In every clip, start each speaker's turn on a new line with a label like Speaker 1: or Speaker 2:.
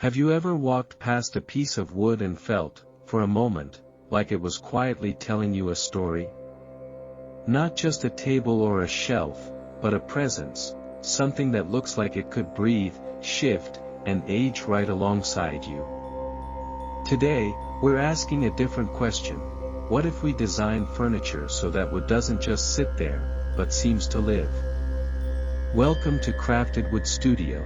Speaker 1: Have you ever walked past a piece of wood and felt, for a moment, like it was quietly telling you a story? Not just a table or a shelf, but a presence, something that looks like it could breathe, shift, and age right alongside you. Today, we're asking a different question. What if we design furniture so that wood doesn't just sit there, but seems to live? Welcome to Crafted Wood Studio.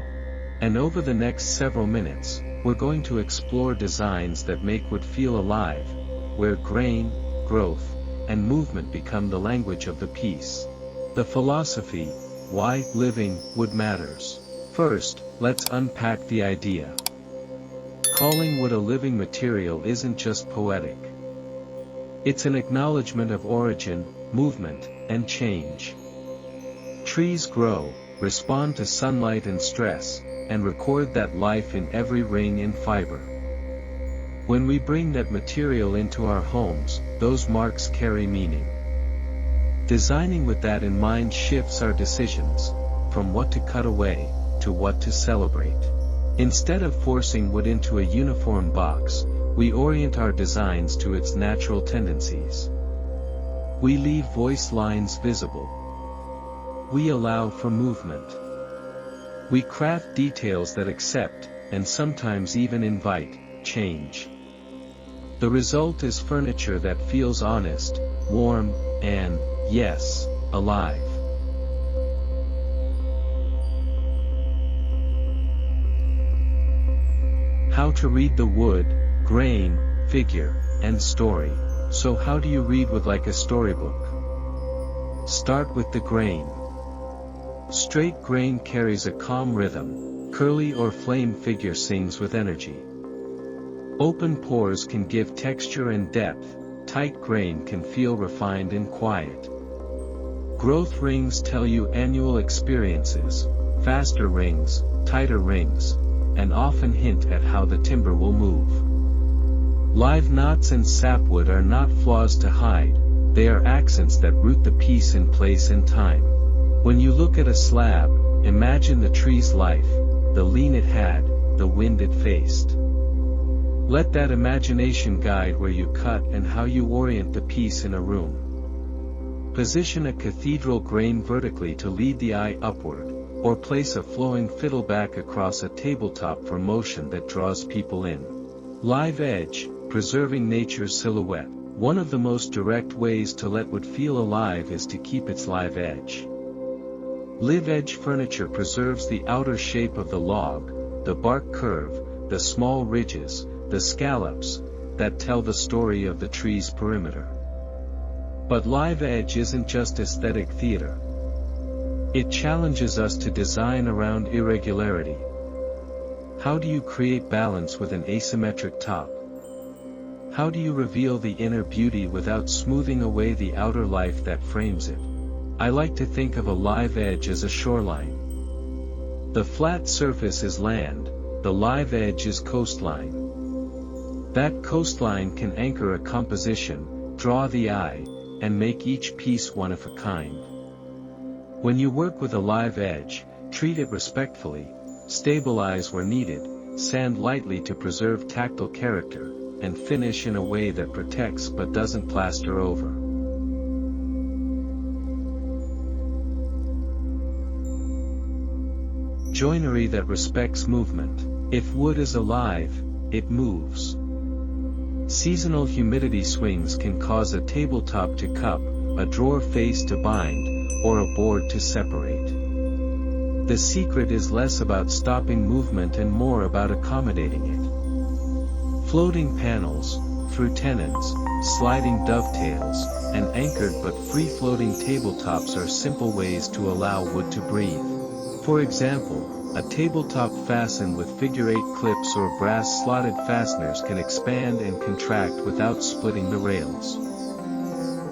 Speaker 1: And over the next several minutes, we're going to explore designs that make wood feel alive, where grain, growth, and movement become the language of the piece. The philosophy, why living wood matters. First, let's unpack the idea. Calling wood a living material isn't just poetic. It's an acknowledgement of origin, movement, and change. Trees grow, respond to sunlight and stress, and record that life in every ring and fiber. When we bring that material into our homes, those marks carry meaning. Designing with that in mind shifts our decisions, from what to cut away, to what to celebrate. Instead of forcing wood into a uniform box, we orient our designs to its natural tendencies. We leave voice lines visible. We allow for movement. We craft details that accept, and sometimes even invite, change. The result is furniture that feels honest, warm, and, yes, alive. How to read the wood, grain, figure, and story. So how do you read wood like a storybook? Start with the grain. Straight grain carries a calm rhythm, curly or flame figure sings with energy. Open pores can give texture and depth, tight grain can feel refined and quiet. Growth rings tell you annual experiences, faster rings, tighter rings, and often hint at how the timber will move. Live knots and sapwood are not flaws to hide, they are accents that root the piece in place and time. When you look at a slab, imagine the tree's life, the lean it had, the wind it faced. Let that imagination guide where you cut and how you orient the piece in a room. Position a cathedral grain vertically to lead the eye upward, or place a flowing fiddleback across a tabletop for motion that draws people in. Live edge, preserving nature's silhouette. One of the most direct ways to let wood feel alive is to keep its live edge. Live edge furniture preserves the outer shape of the log, the bark curve, the small ridges, the scallops, that tell the story of the tree's perimeter. But live edge isn't just aesthetic theater. It challenges us to design around irregularity. How do you create balance with an asymmetric top? How do you reveal the inner beauty without smoothing away the outer life that frames it? I like to think of a live edge as a shoreline. The flat surface is land, the live edge is coastline. That coastline can anchor a composition, draw the eye, and make each piece one of a kind. When you work with a live edge, treat it respectfully, stabilize where needed, sand lightly to preserve tactile character, and finish in a way that protects but doesn't plaster over. Joinery that respects movement. If wood is alive, it moves. Seasonal humidity swings can cause a tabletop to cup, a drawer face to bind, or a board to separate. The secret is less about stopping movement and more about accommodating it. Floating panels, through tenons, sliding dovetails, and anchored but free-floating tabletops are simple ways to allow wood to breathe. For example, a tabletop fastened with figure-8 clips or brass slotted fasteners can expand and contract without splitting the rails.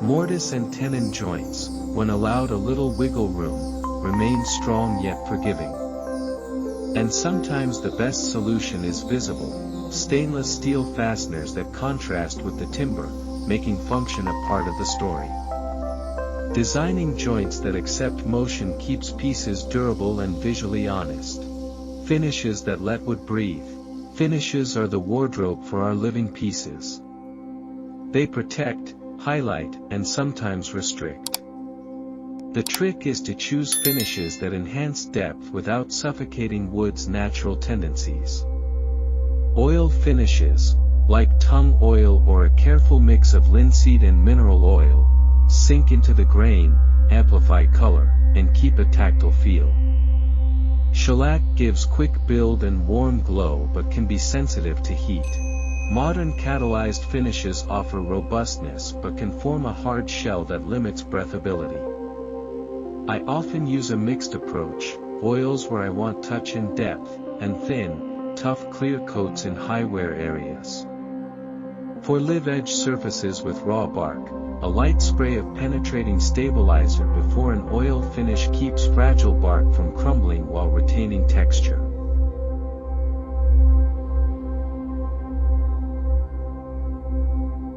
Speaker 1: Mortise and tenon joints, when allowed a little wiggle room, remain strong yet forgiving. And sometimes the best solution is visible, stainless steel fasteners that contrast with the timber, making function a part of the story. Designing joints that accept motion keeps pieces durable and visually honest. Finishes that let wood breathe. Finishes are the wardrobe for our living pieces. They protect, highlight, and sometimes restrict. The trick is to choose finishes that enhance depth without suffocating wood's natural tendencies. Oil finishes, like tung oil or a careful mix of linseed and mineral oil, sink into the grain, amplify color, and keep a tactile feel. Shellac gives quick build and warm glow but can be sensitive to heat. Modern catalyzed finishes offer robustness but can form a hard shell that limits breathability. I often use a mixed approach, oils where I want touch and depth, and thin, tough clear coats in high wear areas. For live-edge surfaces with raw bark, a light spray of penetrating stabilizer before an oil finish keeps fragile bark from crumbling while retaining texture.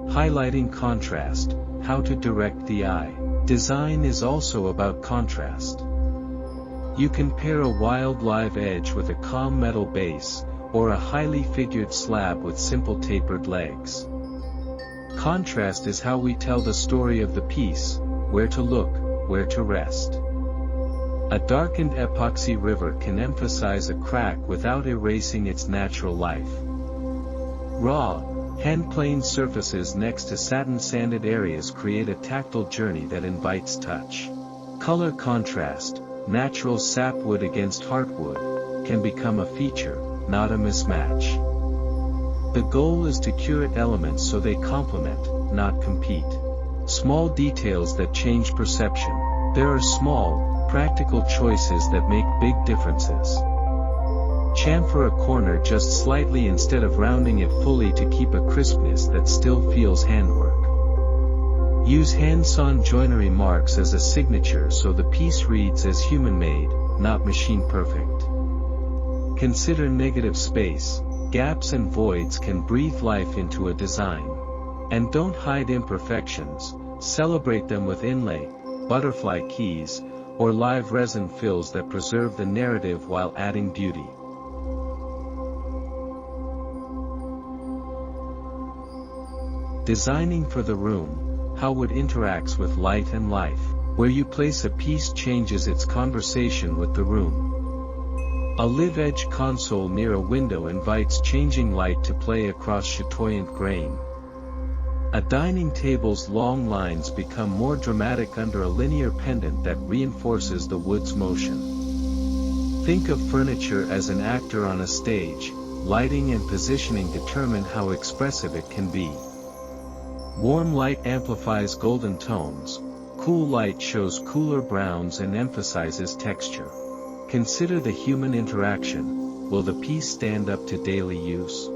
Speaker 1: Highlighting contrast, how to direct the eye. Design is also about contrast. You can pair a wild live edge with a calm metal base, or a highly figured slab with simple tapered legs. Contrast is how we tell the story of the piece, where to look, where to rest. A darkened epoxy river can emphasize a crack without erasing its natural life. Raw, hand-planed surfaces next to satin-sanded areas create a tactile journey that invites touch. Color contrast, natural sapwood against heartwood, can become a feature, not a mismatch. The goal is to curate elements so they complement, not compete. Small details that change perception. There are small, practical choices that make big differences. Chamfer a corner just slightly instead of rounding it fully to keep a crispness that still feels handwork. Use hand-sawn joinery marks as a signature so the piece reads as human-made, not machine-perfect. Consider negative space. Gaps and voids can breathe life into a design. And don't hide imperfections, celebrate them with inlay, butterfly keys, or live resin fills that preserve the narrative while adding beauty. Designing for the room, how wood interacts with light and life. Where you place a piece changes its conversation with the room. A live-edge console near a window invites changing light to play across chatoyant grain. A dining table's long lines become more dramatic under a linear pendant that reinforces the wood's motion. Think of furniture as an actor on a stage. Lighting and positioning determine how expressive it can be. Warm light amplifies golden tones, cool light shows cooler browns and emphasizes texture. Consider the human interaction. Will the piece stand up to daily use?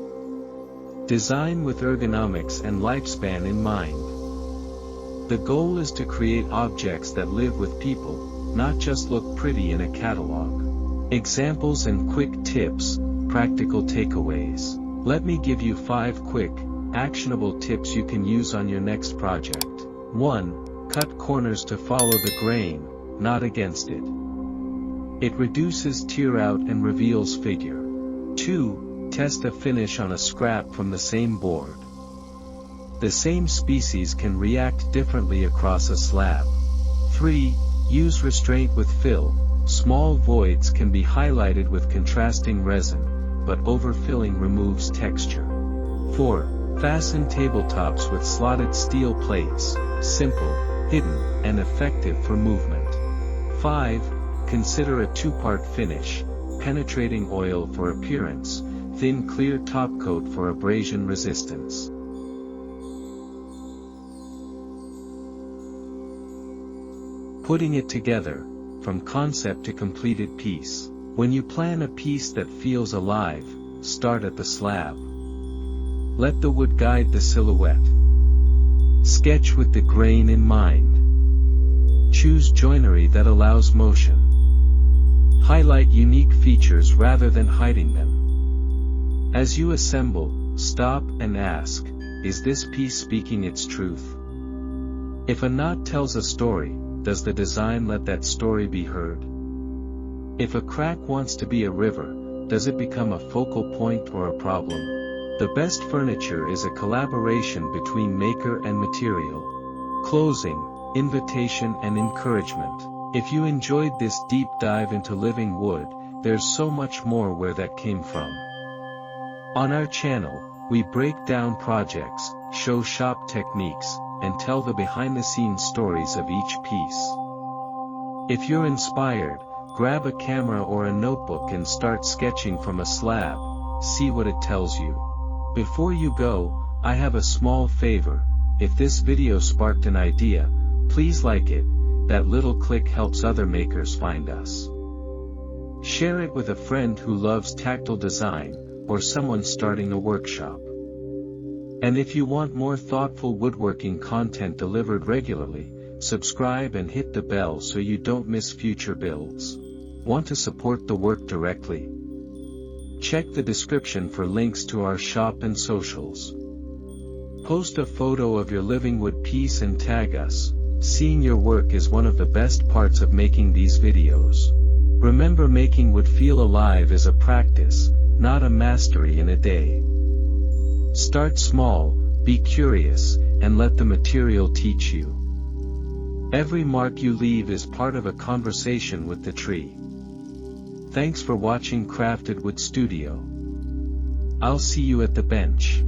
Speaker 1: Design with ergonomics and lifespan in mind. The goal is to create objects that live with people, not just look pretty in a catalog. Examples and quick tips, practical takeaways. Let me give you 5 quick, actionable tips you can use on your next project. 1. Cut corners to follow the grain, not against it. It reduces tear out and reveals figure. 2. Test a finish on a scrap from the same board. The same species can react differently across a slab. 3. Use restraint with fill. Small voids can be highlighted with contrasting resin, but overfilling removes texture. 4. Fasten tabletops with slotted steel plates, simple, hidden, and effective for movement. 5. Consider a 2-part finish, penetrating oil for appearance, thin clear top coat for abrasion resistance. Putting it together, from concept to completed piece. When you plan a piece that feels alive, start at the slab. Let the wood guide the silhouette. Sketch with the grain in mind. Choose joinery that allows motion. Highlight unique features rather than hiding them. As you assemble, stop and ask, is this piece speaking its truth? If a knot tells a story, does the design let that story be heard? If a crack wants to be a river, does it become a focal point or a problem? The best furniture is a collaboration between maker and material. Closing, invitation and encouragement. If you enjoyed this deep dive into living wood, there's so much more where that came from. On our channel, we break down projects, show shop techniques, and tell the behind-the-scenes stories of each piece. If you're inspired, grab a camera or a notebook and start sketching from a slab, see what it tells you. Before you go, I have a small favor. If this video sparked an idea, please like it. That little click helps other makers find us. Share it with a friend who loves tactile design, or someone starting a workshop. And if you want more thoughtful woodworking content delivered regularly, subscribe and hit the bell so you don't miss future builds. Want to support the work directly? Check the description for links to our shop and socials. Post a photo of your living wood piece and tag us. Seeing your work is one of the best parts of making these videos. Remember, making wood feel alive is a practice, not a mastery in a day. Start small, be curious, and let the material teach you. Every mark you leave is part of a conversation with the tree. Thanks for watching Crafted Wood Studio. I'll see you at the bench.